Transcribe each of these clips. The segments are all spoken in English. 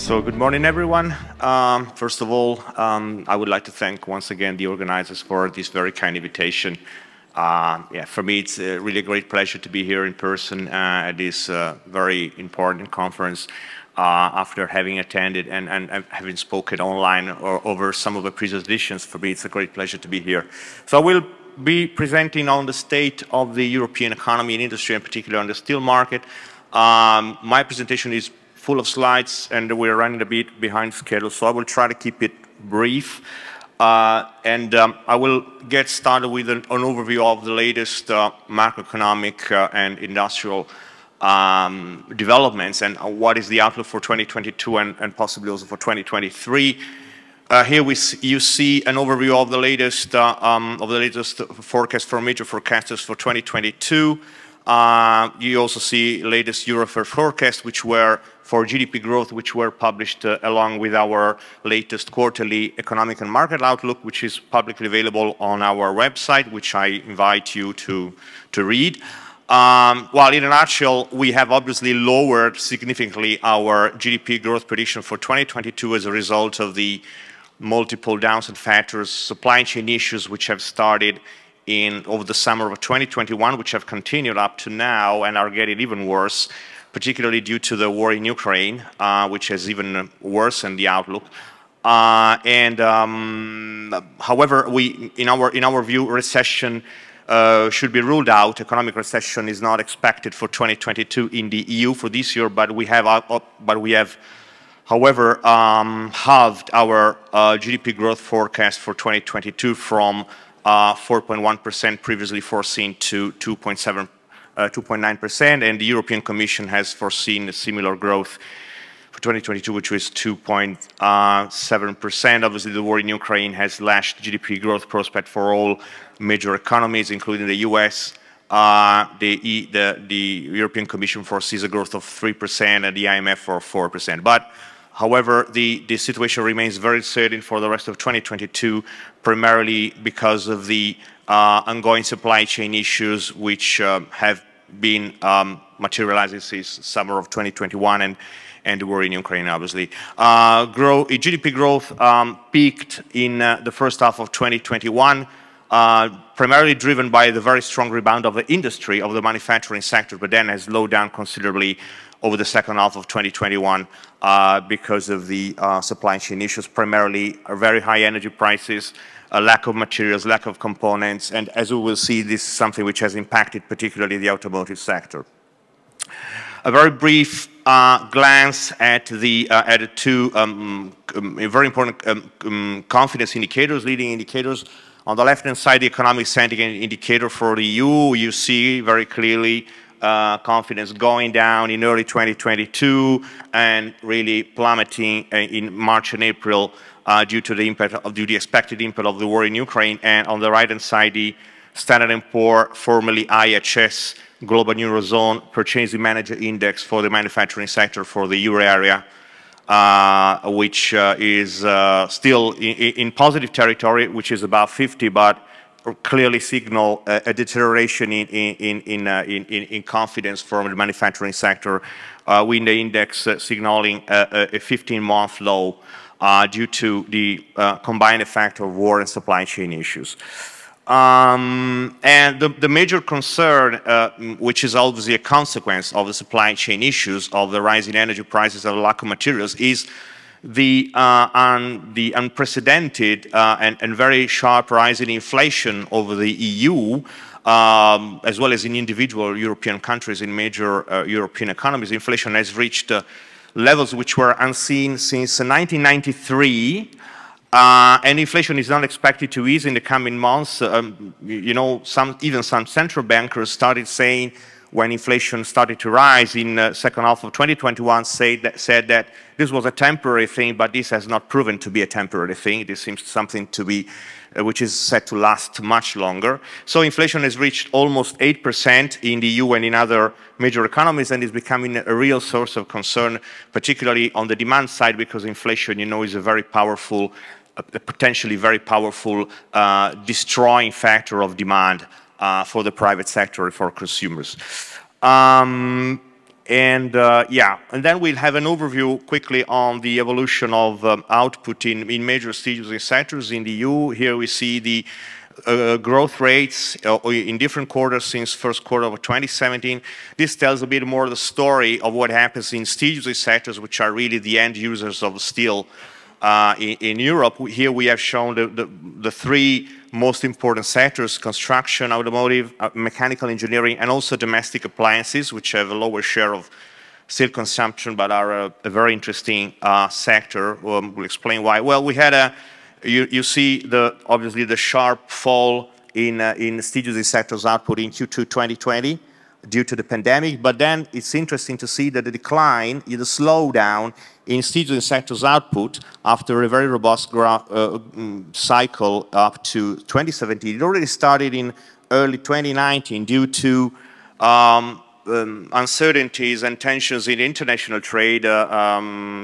So good morning, everyone. First of all, I would like to thank once again the organizers for this very kind invitation. For me, it's really a great pleasure to be here in person at this very important conference after having attended and having spoken online or over some of the previous editions. For me, it's a great pleasure to be here. So I will be presenting on the state of the European economy and industry, in particular on the steel market. My presentation is full of slides, and we're running a bit behind schedule, so I will try to keep it brief. I will get started with an overview of the latest macroeconomic and industrial developments and what is the outlook for 2022 and possibly also for 2023. Here you see an overview of the latest forecast for major forecasters for 2022. You also see latest EUROFER forecast, which were for GDP growth, which were published along with our latest quarterly economic and market outlook, which is publicly available on our website, which I invite you to read. Well, in a nutshell, we have obviously lowered significantly our GDP growth prediction for 2022 as a result of the multiple downside factors, supply chain issues, which have started over the summer of 2021, which have continued up to now and are getting even worse, particularly due to the war in Ukraine, which has even worsened the outlook. However, in our view, recession should be ruled out. Economic recession is not expected for 2022 in the EU for this year, but we have, however, halved our GDP growth forecast for 2022 from 4.1% previously foreseen to 2.9%, and the European Commission has foreseen a similar growth for 2022, which was 2.7%. Obviously, the war in Ukraine has slashed GDP growth prospect for all major economies, including the US. The European Commission foresees a growth of 3% and the IMF for 4%. But however, the situation remains very certain for the rest of 2022, primarily because of the ongoing supply chain issues which have been materializing since summer of 2021 and the war in Ukraine, obviously. GDP growth peaked in the first half of 2021, primarily driven by the very strong rebound of the industry, of the manufacturing sector, but then has slowed down considerably over the second half of 2021 because of the supply chain issues, primarily very high energy prices, a lack of materials, lack of components, and as we will see, this is something which has impacted particularly the automotive sector. A very brief glance at the two very important confidence indicators, leading indicators. On the left-hand side, the economic sentiment indicator for the EU, you see very clearly confidence going down in early 2022 and really plummeting in March and April due to the expected impact of the war in Ukraine. And on the right-hand side, the Standard & Poor, formerly IHS, Global Eurozone Purchasing Manager Index for the manufacturing sector for the Euro area, which is still in positive territory, which is about 50, but clearly signal a deterioration in confidence from the manufacturing sector, with the index signaling a 15-month low due to the combined effect of war and supply chain issues. And the major concern, which is obviously a consequence of the supply chain issues, of the rising energy prices and the lack of materials, is the unprecedented and very sharp rise in inflation over the EU, as well as in individual European countries, in major European economies. Inflation has reached levels which were unseen since 1993, and inflation is not expected to ease in the coming months. You know, even some central bankers started saying, when inflation started to rise in the second half of 2021, said that this was a temporary thing, but this has not proven to be a temporary thing. This seems something to be, which is set to last much longer. So inflation has reached almost 8% in the EU and in other major economies, and is becoming a real source of concern, particularly on the demand side, because inflation, you know, is a very powerful, a potentially very powerful destroying factor of demand for the private sector and for consumers. Yeah, and then we'll have an overview quickly on the evolution of output in major steel using sectors in the EU. Here we see the growth rates in different quarters since first quarter of 2017. This tells a bit more the story of what happens in steel using sectors, which are really the end users of steel in Europe. Here we have shown the three most important sectors: construction, automotive, mechanical engineering, and also domestic appliances, which have a lower share of steel consumption but are a very interesting sector. We'll explain why. Well, we had you see obviously the sharp fall in steel using sectors output in Q2 2020 due to the pandemic, but then it's interesting to see that the decline, the slowdown in steel using sectors output after a very robust cycle up to 2017. It already started in early 2019 due to uncertainties and tensions in international trade,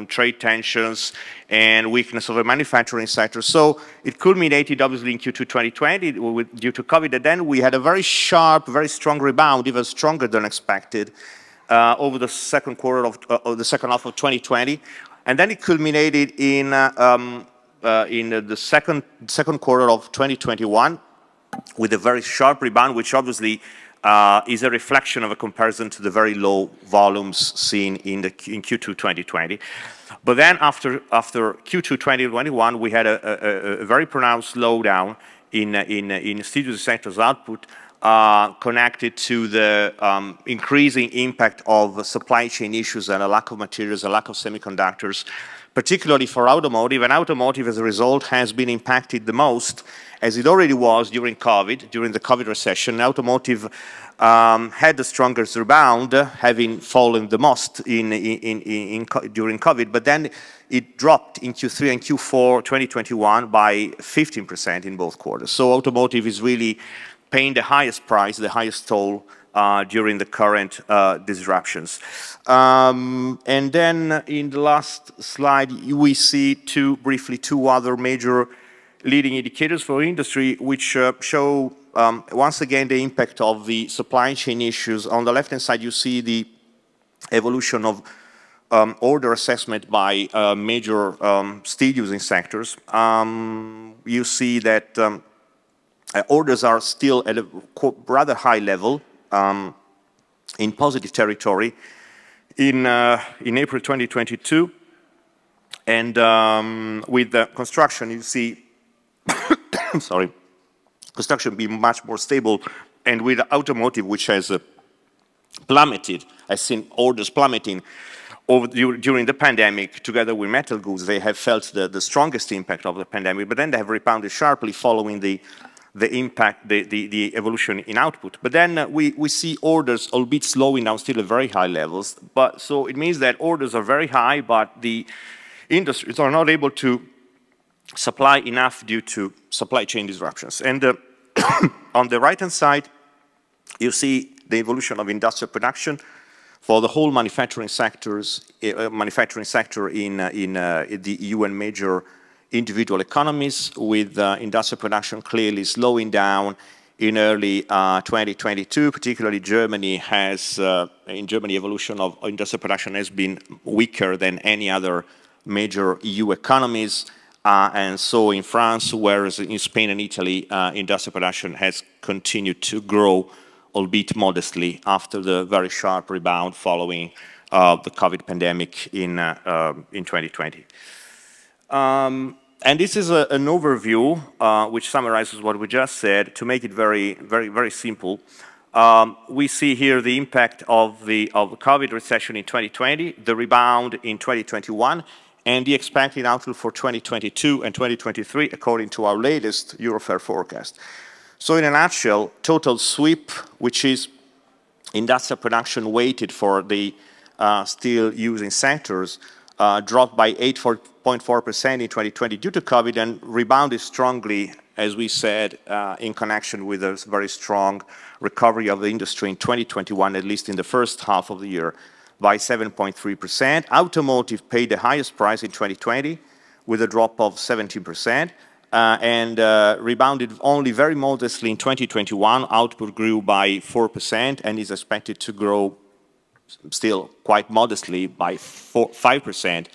trade tensions, and weakness of the manufacturing sector. So it culminated obviously in Q2 2020 due to COVID, and then we had a very sharp, very strong rebound, even stronger than expected, over the second quarter of the second half of 2020, and then it culminated in the second quarter of 2021 with a very sharp rebound, which obviously is a reflection of a comparison to the very low volumes seen in Q2 2020. But then after Q2 2021, we had a very pronounced slowdown in steel using sectors output, connected to the increasing impact of supply chain issues and a lack of materials, a lack of semiconductors, particularly for automotive. And automotive, as a result, has been impacted the most, as it already was during COVID, during the COVID recession. Automotive had the strongest rebound, having fallen the most during COVID, but then it dropped in Q3 and Q4 2021 by 15% in both quarters. So automotive is really paying the highest price, the highest toll during the current disruptions. And then in the last slide, we see briefly two other major leading indicators for industry, which show once again the impact of the supply chain issues. On the left-hand side, you see the evolution of order assessment by major steel using sectors. You see that orders are still at a rather high level, in positive territory in April 2022, and with the construction, you see sorry, construction being much more stable, and with automotive, which has plummeted, has seen orders plummeting during the pandemic. Together with metal goods, they have felt the strongest impact of the pandemic, but then they have rebounded sharply following the impact, the evolution in output. But then we see orders, albeit slowing down, still at very high levels. But so it means that orders are very high, but the industries are not able to supply enough due to supply chain disruptions. And on the right-hand side, you see the evolution of industrial production for the whole manufacturing sector in the EU and major individual economies, with industrial production clearly slowing down in early 2022. Particularly Germany has, in Germany, evolution of industrial production has been weaker than any other major EU economies. And so in France, whereas in Spain and Italy, industrial production has continued to grow, albeit modestly, after the very sharp rebound following the COVID pandemic in 2020. And this is an overview which summarizes what we just said. To make it very simple, we see here the impact of the COVID recession in 2020, the rebound in 2021, and the expected outlook for 2022 and 2023, according to our latest EUROFER forecast. So in a nutshell, total sweep, which is industrial production weighted for the steel using sectors, dropped by 8.4% in 2020 due to COVID, and rebounded strongly, as we said, in connection with a very strong recovery of the industry in 2021, at least in the first half of the year, by 7.3%. Automotive paid the highest price in 2020 with a drop of 17%, and rebounded only very modestly in 2021. Output grew by 4% and is expected to grow still quite modestly by 5%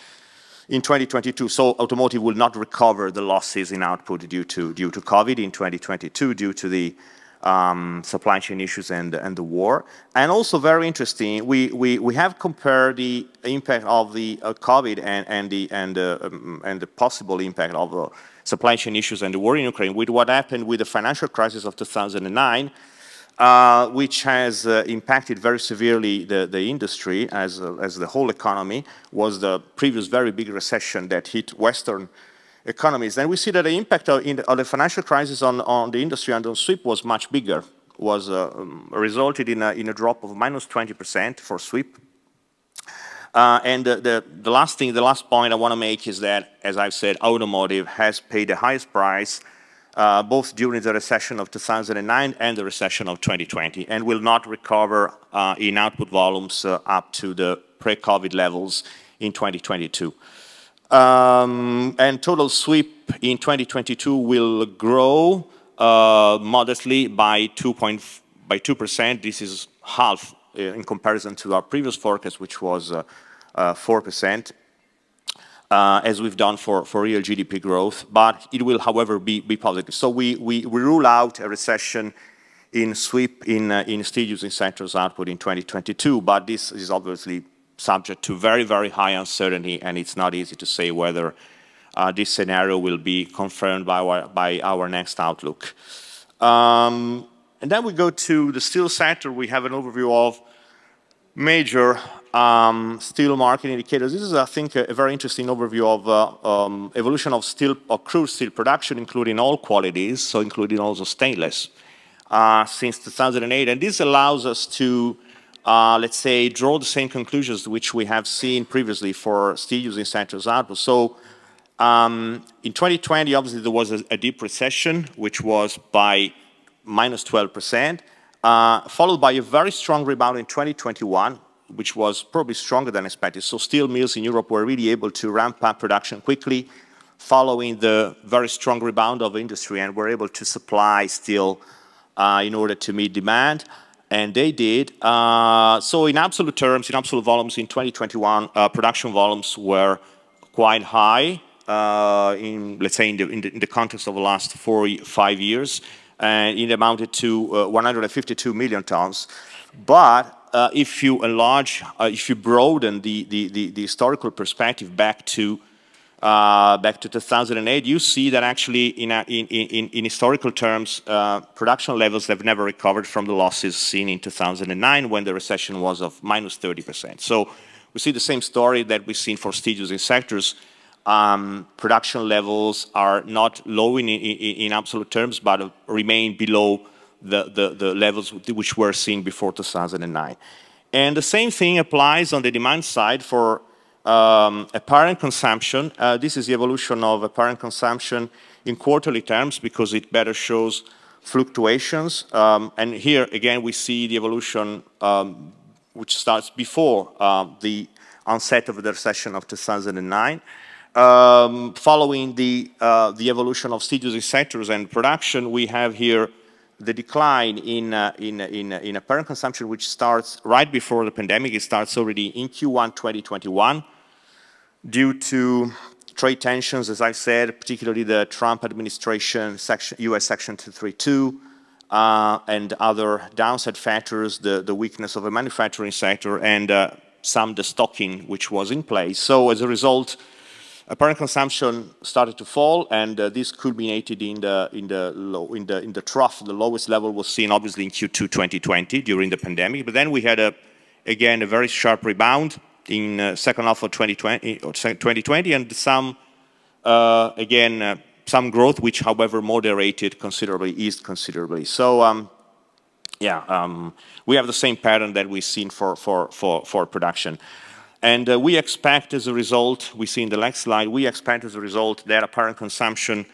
in 2022. So automotive will not recover the losses in output due to COVID in 2022, due to the supply chain issues and the war. And also very interesting, we have compared the impact of the COVID and the possible impact of supply chain issues and the war in Ukraine with what happened with the financial crisis of 2009, which has impacted very severely the industry as the whole economy. Was the previous very big recession that hit Western economies. And we see that the impact of the financial crisis on the industry and on SWIP was much bigger, was resulted in a drop of -20% for SWIP. And the last point I want to make is that, as I've said, automotive has paid the highest price both during the recession of 2009 and the recession of 2020, and will not recover in output volumes up to the pre-COVID levels in 2022. And total SWIP in 2022 will grow modestly by 2%. This is half in comparison to our previous forecast, which was 4%. As we've done for real GDP growth, but it will, however, be positive. So we rule out a recession in SWIP in steel using sectors output in 2022, but this is obviously subject to very, very high uncertainty, and it's not easy to say whether this scenario will be confirmed by our next outlook. And then we go to the steel sector. We have an overview of major steel market indicators. This is, I think, a very interesting overview of evolution of crude steel production, including all qualities, so including also stainless, since 2008. And this allows us to, let's say, draw the same conclusions which we have seen previously for steel using sectors output. So in 2020, obviously, there was a deep recession, which was by -12%, followed by a very strong rebound in 2021, which was probably stronger than expected. So steel mills in Europe were really able to ramp up production quickly following the very strong rebound of industry, and were able to supply steel in order to meet demand, and they did. So in absolute terms, in absolute volumes in 2021, production volumes were quite high, let's say in the context of the last 4-5 years, and it amounted to 152 million tons. But if you enlarge, if you broaden the historical perspective back to 2008, you see that actually in historical terms, production levels have never recovered from the losses seen in 2009 when the recession was of -30%. So we see the same story that we've seen for steel using sectors. Production levels are not low in absolute terms, but remain below the levels which were seen before 2009. And the same thing applies on the demand side for apparent consumption. This is the evolution of apparent consumption in quarterly terms, because it better shows fluctuations. And here, again, we see the evolution which starts before the onset of the recession of 2009. Following the evolution of steel using sectors and production, we have here the decline in apparent consumption, which starts right before the pandemic. It starts already in Q1 2021 due to trade tensions, as I said, particularly the Trump administration, US Section 232, and other downside factors, the weakness of the manufacturing sector, and some destocking which was in place. So as a result, apparent consumption started to fall, and this culminated in the trough. The lowest level was seen obviously in Q2 2020 during the pandemic. But then we had again a very sharp rebound in second half of 2020, and some some growth, which however moderated considerably, eased considerably. So we have the same pattern that we've seen for production. And we expect as a result, we see in the next slide, we expect as a result that apparent consumption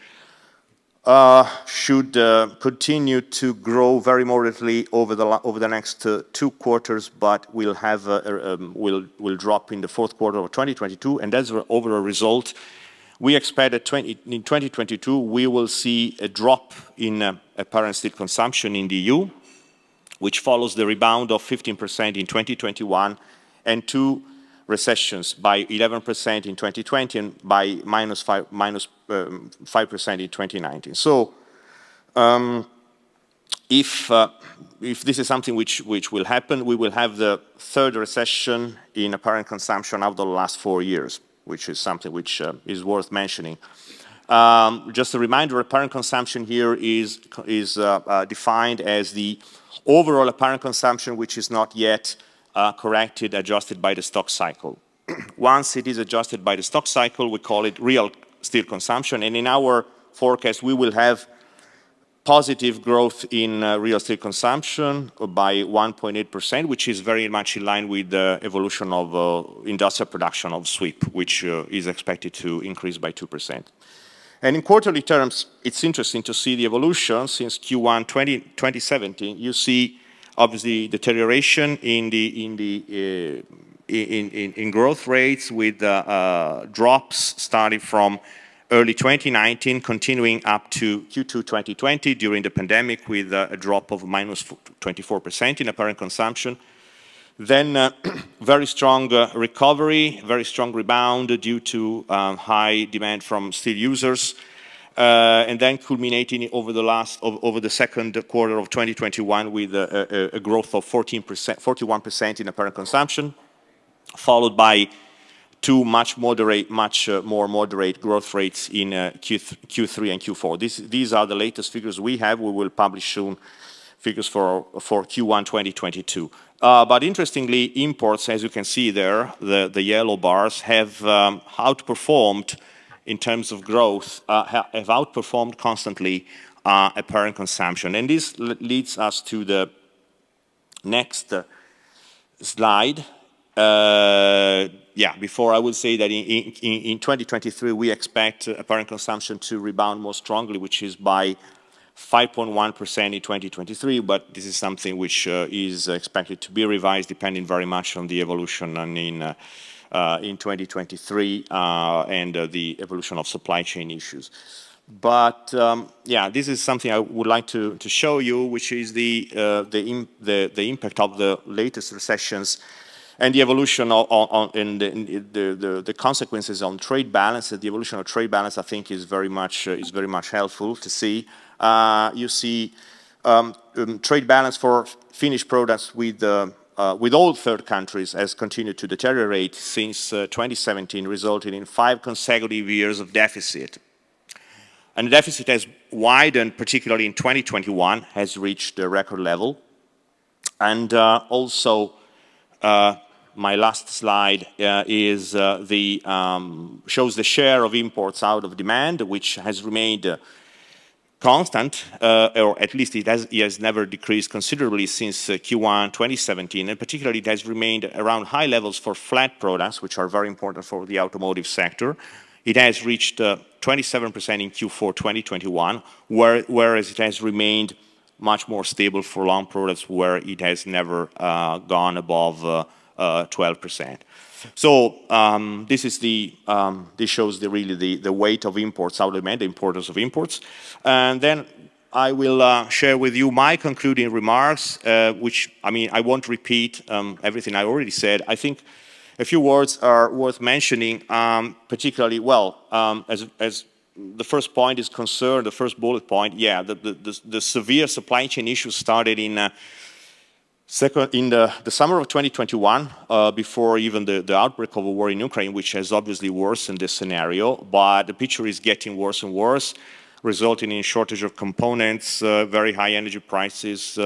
should continue to grow very moderately over the next 2 quarters, but will drop in the 4th quarter of 2022. And as over a result, we expect that in 2022 we will see a drop in apparent steel consumption in the EU, which follows the rebound of 15% in 2021 and two recessions by 11% in 2020 and by minus 5% in 2019. So if this is something which will happen, we will have the third recession in apparent consumption out of the last 4 years, which is something which is worth mentioning. Just a reminder, apparent consumption here is defined as the overall apparent consumption which is not yet corrected, adjusted by the stock cycle. Once it is adjusted by the stock cycle, we call it real steel consumption, and in our forecast we will have positive growth in real steel consumption by 1.8%, which is very much in line with the evolution of industrial production of SWIP, which is expected to increase by 2%. And in quarterly terms, it's interesting to see the evolution since Q1 2017. You see, obviously, deterioration in growth rates with drops starting from early 2019, continuing up to Q2 2020 during the pandemic with a drop of minus 24% in apparent consumption. Then very strong recovery, very strong rebound due to high demand from steel users, and then culminating over the second quarter of 2021 with a growth of 41% in apparent consumption, followed by two much more moderate growth rates in Q3 and Q4. These are the latest figures we have. We will publish soon figures for Q1 2022. But interestingly, imports, as you can see there, the yellow bars, have outperformed in terms of growth, have outperformed constantly apparent consumption. And this leads us to the next slide. Before I would say that in 2023 we expect apparent consumption to rebound more strongly, which is by 5.1% in 2023, but this is something which is expected to be revised depending very much on the evolution in 2023 and the evolution of supply chain issues. But this is something I would like to show you, which is the impact of the latest recessions and the evolution and the consequences on trade balance. The evolution of trade balance, I think, is very much helpful to see. You see trade balance for finished products with all third countries has continued to deteriorate since 2017, resulting in 5 consecutive years of deficit. And the deficit has widened, particularly in 2021, has reached a record level. And also, my last slide shows the share of imports out of demand, which has remained constant, or at least it has never decreased considerably since Q1 2017, and particularly it has remained around high levels for flat products, which are very important for the automotive sector. It has reached 27% in Q4 2021, whereas it has remained much more stable for long products, where it has never gone above 12%. So this shows really the weight of imports out of demand, the importance of imports. And then I will share with you my concluding remarks, which, I mean, I won't repeat everything I already said. I think a few words are worth mentioning, particularly, as the first point is concerned, the first bullet point, the severe supply chain issues started in the summer of 2021, before even the outbreak of a war in Ukraine, which has obviously worsened this scenario, but the picture is getting worse and worse, resulting in shortage of components, very high energy prices,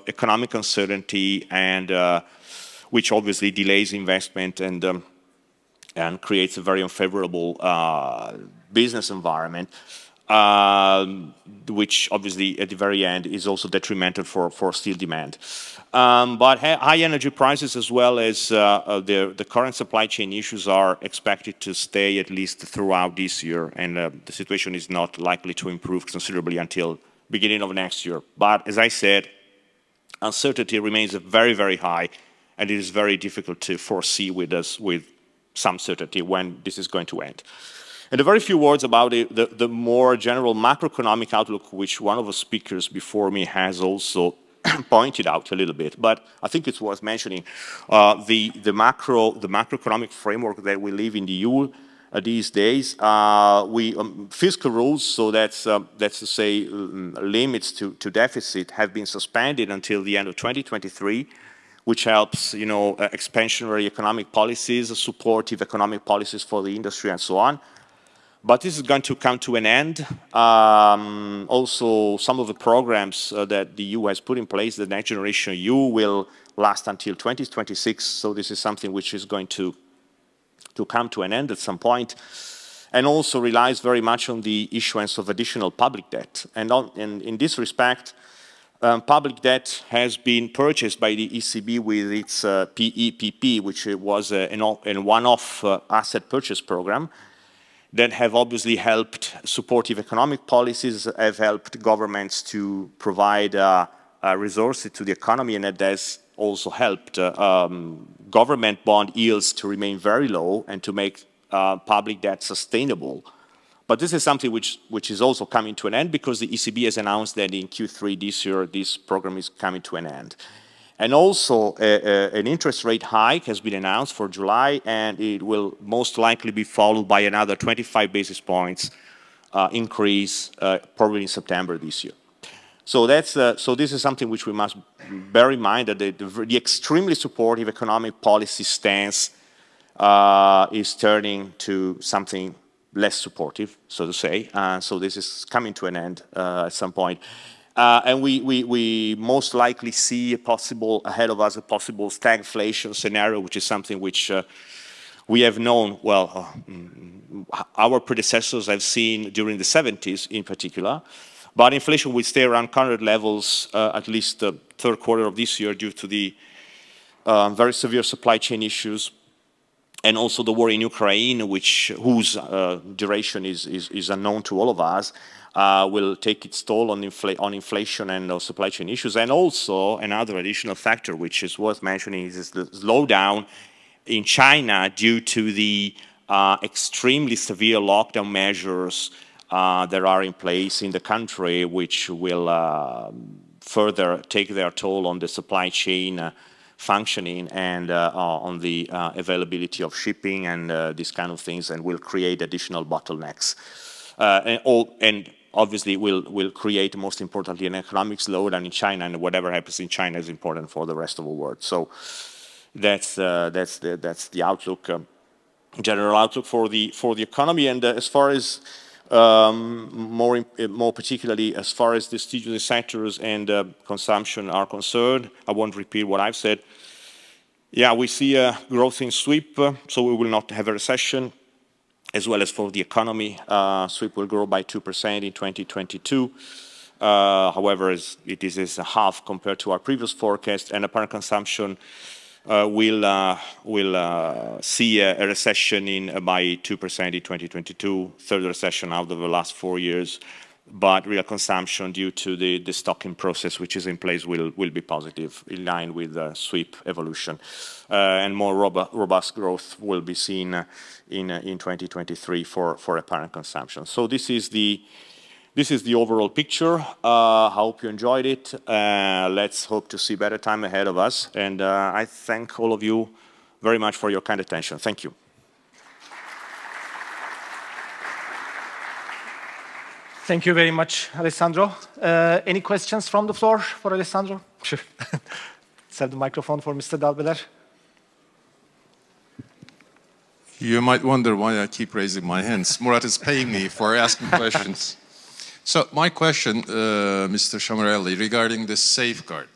economic uncertainty, and which obviously delays investment and creates a very unfavorable business environment, which obviously at the very end is also detrimental for steel demand. But high energy prices, as well as the current supply chain issues, are expected to stay at least throughout this year, and the situation is not likely to improve considerably until beginning of next year. But as I said, uncertainty remains very, very high, and it is very difficult to foresee with some certainty when this is going to end. And a very few words about the more general macroeconomic outlook, which one of the speakers before me has also pointed out a little bit, but I think it's worth mentioning the macroeconomic framework that we live in the EU these days. Fiscal rules, so that's to say limits to deficit, have been suspended until the end of 2023, which helps, you know, expansionary economic policies, supportive economic policies for the industry, and so on. But this is going to come to an end. Also, some of the programs that the EU has put in place, the Next Generation EU, will last until 2026. So this is something which is going to come to an end at some point, and also relies very much on the issuance of additional public debt. And in this respect, public debt has been purchased by the ECB with its PEPP, which was a one-off asset purchase program, that have obviously helped supportive economic policies, have helped governments to provide resources to the economy, and that has also helped government bond yields to remain very low and to make public debt sustainable. But this is something which is also coming to an end, because the ECB has announced that in Q3 this year, this program is coming to an end. And also, an interest rate hike has been announced for July, and it will most likely be followed by another 25 basis points increase, probably in September this year. So so this is something which we must bear in mind, that the extremely supportive economic policy stance is turning to something less supportive, so to say. So this is coming to an end at some point. And we most likely see ahead of us a possible stagflation scenario, which is something which we have known, well, our predecessors have seen during the 70s in particular. But inflation will stay around current levels at least the third quarter of this year, due to the very severe supply chain issues, and also the war in Ukraine, whose duration is unknown to all of us. Will take its toll on inflation and supply chain issues. And also, another additional factor which is worth mentioning is the slowdown in China due to the extremely severe lockdown measures that are in place in the country, which will further take their toll on the supply chain functioning and on the availability of shipping and these kind of things, and will create additional bottlenecks. And obviously will create, most importantly, an economic slowdown in China, and whatever happens in China is important for the rest of the world. So that's the outlook, general outlook for the economy. And as far as more particularly as far as the stimulus sectors and consumption are concerned, I won't repeat what I've said. Yeah, we see a growth in sweep, so we will not have a recession. As well as for the economy, sweep will grow by 2% in 2022. However, it is a half compared to our previous forecast, and apparent consumption will see a recession by 2% in 2022, third recession out of the last 4 years. But real consumption, due to the stocking process which is in place, will be positive, in line with the sweep evolution. And more robust growth will be seen in 2023 for apparent consumption. So this is the overall picture. I hope you enjoyed it. Let's hope to see better time ahead of us. And I thank all of you very much for your kind attention. Thank you. Thank you very much, Alessandro. Any questions from the floor for Alessandro? Sure. Let's have the microphone for Mr. Dalbeler. You might wonder why I keep raising my hands. Murat is paying me for asking questions. So my question, Mr. Sciamarelli, regarding this safeguard,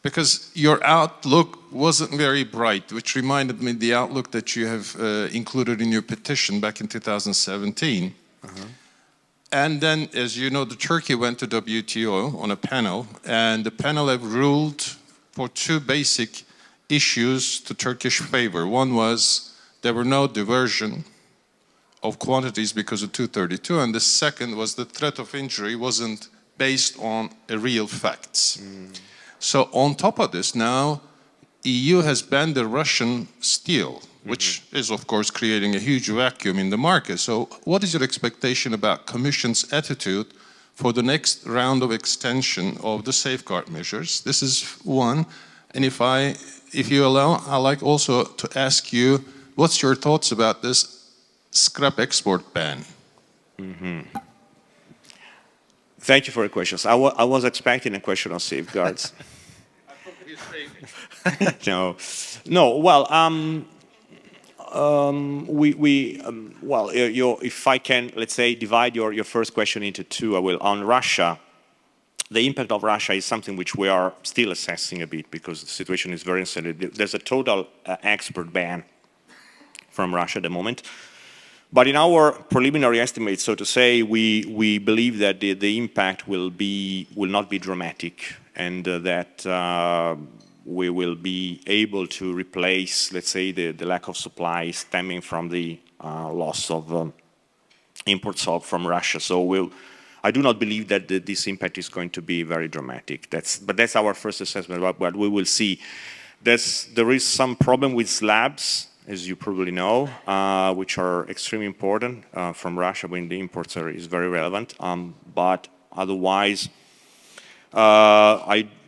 because your outlook wasn't very bright, which reminded me of the outlook that you have included in your petition back in 2017. And then, as you know, Turkey went to WTO on a panel, and the panel have ruled for two basic issues to Turkish favor. One was there were no diversion of quantities because of 232, and the second was the threat of injury wasn't based on real facts. So on top of this, now EU has banned the Russian steel, which is, of course, creating a huge vacuum in the market. So what is your expectation about Commission's attitude for the next round of extension of the safeguard measures? This is one. And if you allow, I'd like also to ask you, what's your thoughts about this scrap export ban? Thank you for your questions. I was expecting a question on safeguards. No, well, if I can, let's say, divide your first question into two, I will. On Russia, the impact of Russia is something which we are still assessing a bit because the situation is very uncertain. There's a total export ban from Russia at the moment. But in our preliminary estimates, so to say, we believe that the impact will not be dramatic, and that we will be able to replace, let's say, the lack of supply stemming from the loss of imports from Russia. So I do not believe that this impact is going to be very dramatic. But that's our first assessment. But we will see. There is some problem with slabs, as you probably know, which are extremely important from Russia when the imports is very relevant. But otherwise,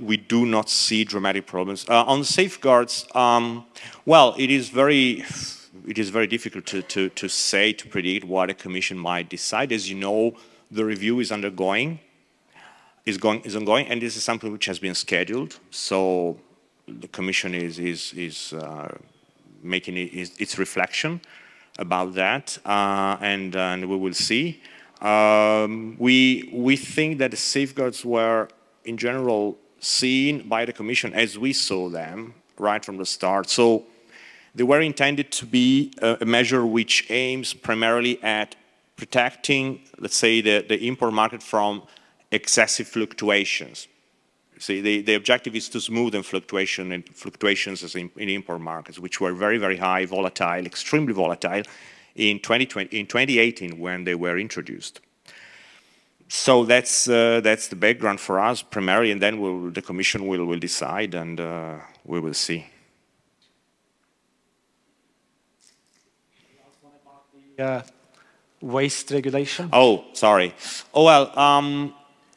we do not see dramatic problems. On the safeguards, well, it is very difficult to say, to predict what a commission might decide. As you know, the review is ongoing, and this is something which has been scheduled. So the commission is making its reflection about that, and we will see. We think that the safeguards were, in general, seen by the Commission as we saw them right from the start. So they were intended to be a measure which aims primarily at protecting, let's say, the import market from excessive fluctuations. See, the objective is to smoothen fluctuations in import markets, which were very, very high, volatile, extremely volatile in 2018 when they were introduced. So that's the background for us primarily, and then the Commission will decide, and we will see. Waste regulation? Oh, sorry. Oh well,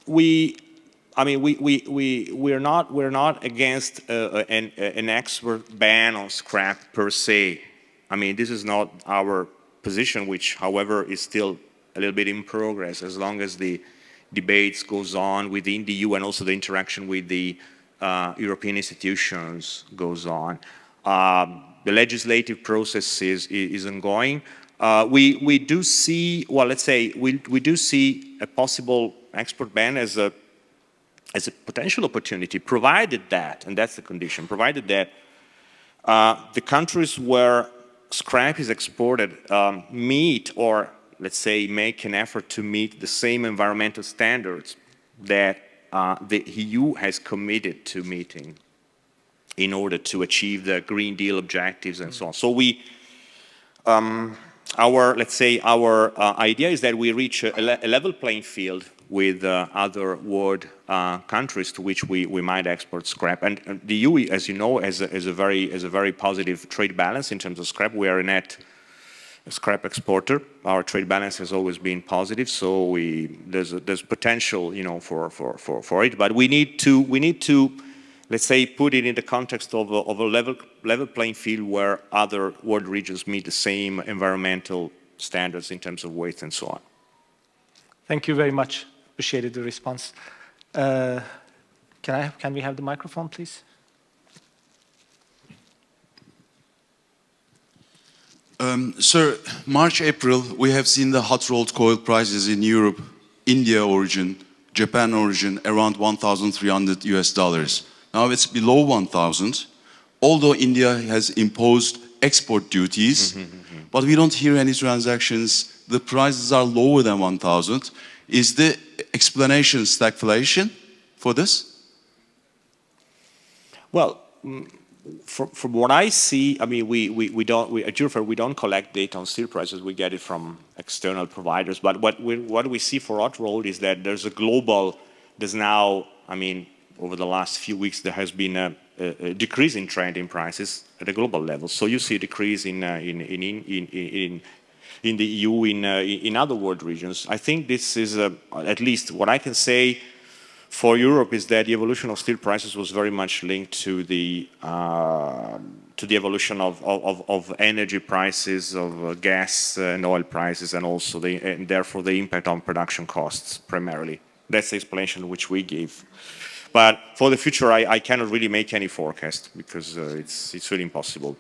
we're not against an export ban on scrap per se. I mean, this is not our position, which, however, is still a little bit in progress, as long as the debates goes on within the EU and also the interaction with the European institutions goes on. The legislative process is ongoing. We do see, well, let's say, we do see a possible export ban as a potential opportunity, provided that, and that's the condition, provided that the countries where scrap is exported meet, or let's say make an effort to meet the same environmental standards that the EU has committed to meeting in order to achieve the Green Deal objectives and so on. So our idea is that we reach a level playing field with other world countries to which we might export scrap. And the EU, as you know, has a very positive trade balance in terms of scrap. We are a net scrap exporter. Our trade balance has always been positive, so there's potential, you know, for it. But we need to let's say put it in the context of a level playing field where other world regions meet the same environmental standards in terms of waste and so on. Thank you very much. Appreciated the response. Can we have the microphone, please? Sir, March, April, we have seen the hot rolled coil prices in Europe, India origin, Japan origin, around $1,300 US. Now it's below 1,000, although India has imposed export duties, but we don't hear any transactions. The prices are lower than 1,000. Is the explanation stagflation for this? Well, from what I see, I mean, at EUROFER we don't collect data on steel prices. We get it from external providers. But what we see for hot rolled is that there's now, I mean, over the last few weeks there has been a decrease in trend in prices at a global level. So you see a decrease in in the EU, in other world regions. I think this is, at least what I can say for Europe, is that the evolution of steel prices was very much linked to the evolution of energy prices, of gas and oil prices, and also and therefore the impact on production costs primarily. That's the explanation which we gave. But for the future, I cannot really make any forecast because it's really impossible.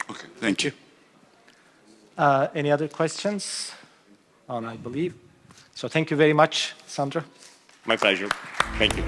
Okay, thank you. Any other questions? I believe. So thank you very much, Sandra. My pleasure. Thank you.